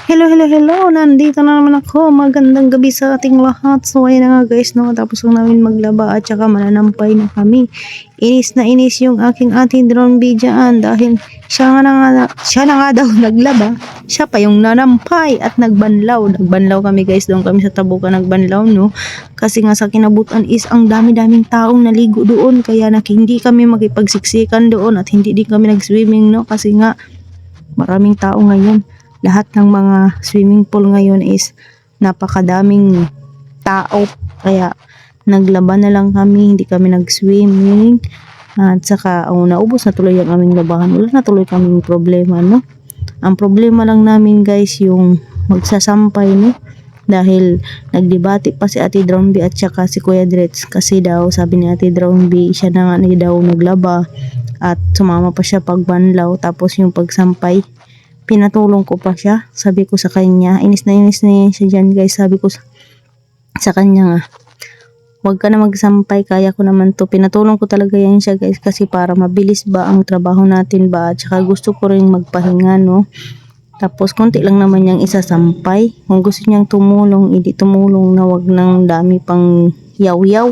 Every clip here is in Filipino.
Hello, hello, hello. Nandito na naman ako. Magandang gabi sa ating lahat. So, ayun na nga guys, no. Tapos lang namin maglaba at saka mananampay na kami. Inis na inis yung aking ate drone dyan dahil siya na nga daw naglaba. Siya pa yung nanampay at nagbanlaw. Nagbanlaw kami guys. Doon kami sa Tabukan nagbanlaw, no. Kasi nga sa kinabutan is ang dami-daming taong naligo doon. Kaya hindi kami makipagsiksikan doon at hindi din kami nag-swimming, no. Kasi nga maraming tao ngayon. Lahat ng mga swimming pool ngayon is napakadaming tao. Kaya naglaba na lang kami, hindi kami nag-swimming. At saka naubos na tuloy ang aming labahan. Wala na tuloy kaming problema, no? Ang problema lang namin guys yung magsasampay, no? Dahil nagdebate pa si Ate Dromby at saka si Kuya Dretz. Kasi daw sabi ni Ate Dromby, siya na nga daw naglaba at sumama pa siya pagbanlaw. Tapos yung pagsampay, pinatulong ko pa siya. Sabi ko sa kanya, inis na yan siya dyan guys. Sabi ko sa kanya nga, huwag ka na magsampay, kaya ko naman to. Pinatulong ko talaga yan siya guys, kasi para mabilis ba ang trabaho natin ba. At saka gusto ko rin magpahinga, no. Tapos konti lang naman niyang isasampay. Kung gusto niyang tumulong, hindi tumulong na, wag nang dami pang yaw-yaw,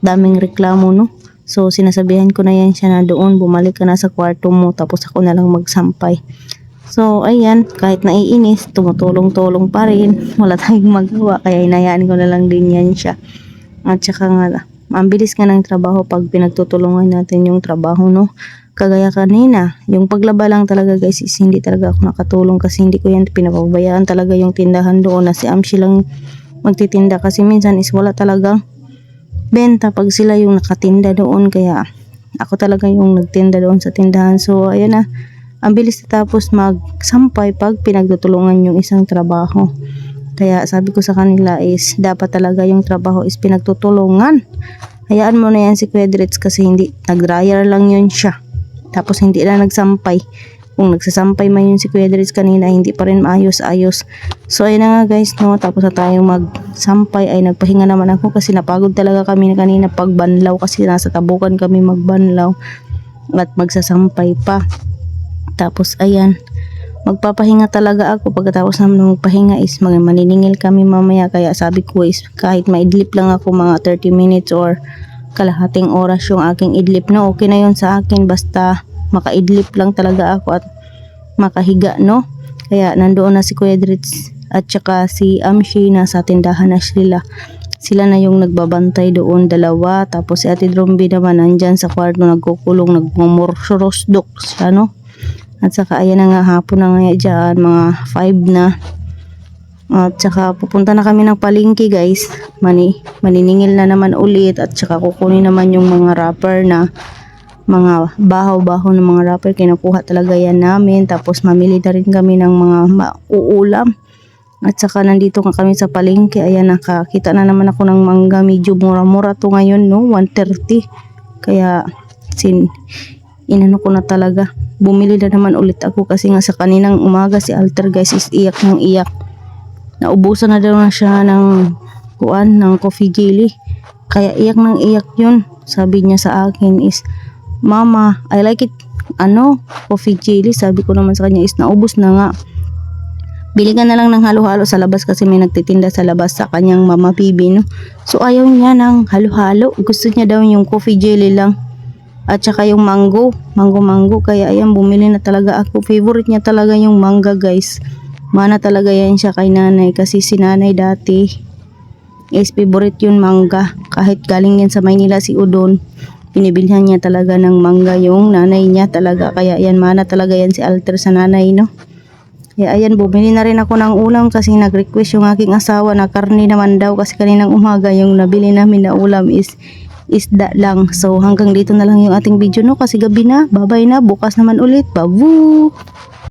daming reklamo, no. So sinasabihan ko na yan siya na doon, bumalik ka na sa kwarto mo, tapos ako na lang magsampay. So, ayan, kahit naiinis, tumutulong-tulong pa rin. Wala tayong magawa, kaya inayaan ko na lang din yan siya. At saka nga, ang bilis nga ng trabaho pag pinagtutulungan natin yung trabaho, no? Kagaya kanina, yung paglaba lang talaga guys, is hindi talaga ako nakatulong kasi hindi ko yan pinapabayaan talaga yung tindahan doon na si Amshi lang magtitinda. Kasi minsan is wala talagang benta pag sila yung nakatinda doon, kaya ako talaga yung nagtinda doon sa tindahan. So, ayan na. Ang bilis tapos magsampay pag pinagtutulungan yung isang trabaho. Kaya sabi ko sa kanila is dapat talaga yung trabaho is pinagtutulungan. Hayaan mo na yan si Kuya Dretz kasi hindi, nag-dryer lang yun siya. Tapos hindi na nagsampay. Kung nagsasampay man yun si Kuya Dretz kanina, hindi pa rin maayos-ayos. So ayun na nga guys, no, tapos na tayong magsampay ay nagpahinga naman ako kasi napagod talaga kami kanina pagbanlaw kasi nasa Tabukan kami magbanlaw at magsasampay pa. Tapos ayan, magpapahinga talaga ako. Pagkatapos naman magpahinga is maniningil kami mamaya. Kaya sabi ko is kahit maidlip lang ako mga 30 minutes or kalahating oras yung aking idlip, no, okay na yun sa akin. Basta makaidlip lang talaga ako at makahiga, no. Kaya nandoon na si Kuya Dretz at saka si Amshi na sa tindahan na sila. Sila na yung nagbabantay doon, dalawa. Tapos si Ate Dromby naman nandyan sa kwarto nagkukulong, nagmumursurosdok siya, no. At saka ayan na nga, hapon na nga dyan, mga 5 na. At saka pupunta na kami ng palengke guys. Maniningil na naman ulit. At saka kukunin naman yung mga wrapper na mga bahaw-bahaw ng mga wrapper. Kinukuha talaga yan namin. Tapos mamili na rin kami ng mga uulam. At saka nandito nga kami sa palengke. Ayan, nakakita na naman ako ng mangga. Medyo mura-mura to ngayon, no, 130. Kaya inano ko na talaga. Bumili na naman ulit ako kasi nga sa kaninang umaga si Alter guys is iyak ng iyak. Naubusan na daw na siya ng coffee jelly. Kaya iyak ng iyak yun. Sabi niya sa akin is, Mama, I like it, coffee jelly. Sabi ko naman sa kanya is naubos na nga. Bili ka na lang ng halo-halo sa labas kasi may nagtitinda sa labas sa kanyang Mama Bibi, no? So ayaw niya ng halo-halo. Gusto niya daw yung coffee jelly lang. At saka yung mango. Kaya ayan, bumili na talaga ako. Favorite niya talaga yung mangga guys. Mana talaga yan siya kay nanay. Kasi si nanay dati is favorite yung mangga. Kahit galing yan sa Maynila si Udon, pinibilhan niya talaga ng mangga yung nanay niya talaga. Kaya ayan, mana talaga yan si Alter sa nanay, no. Kaya ayan, bumili na rin ako ng ulam kasi nag-request yung aking asawa na karne naman daw. Kasi kaninang umaga yung nabili namin na ulam is isda lang. So hanggang dito na lang yung ating video, no, kasi gabi na. Bye bye na, bukas naman ulit. Babu!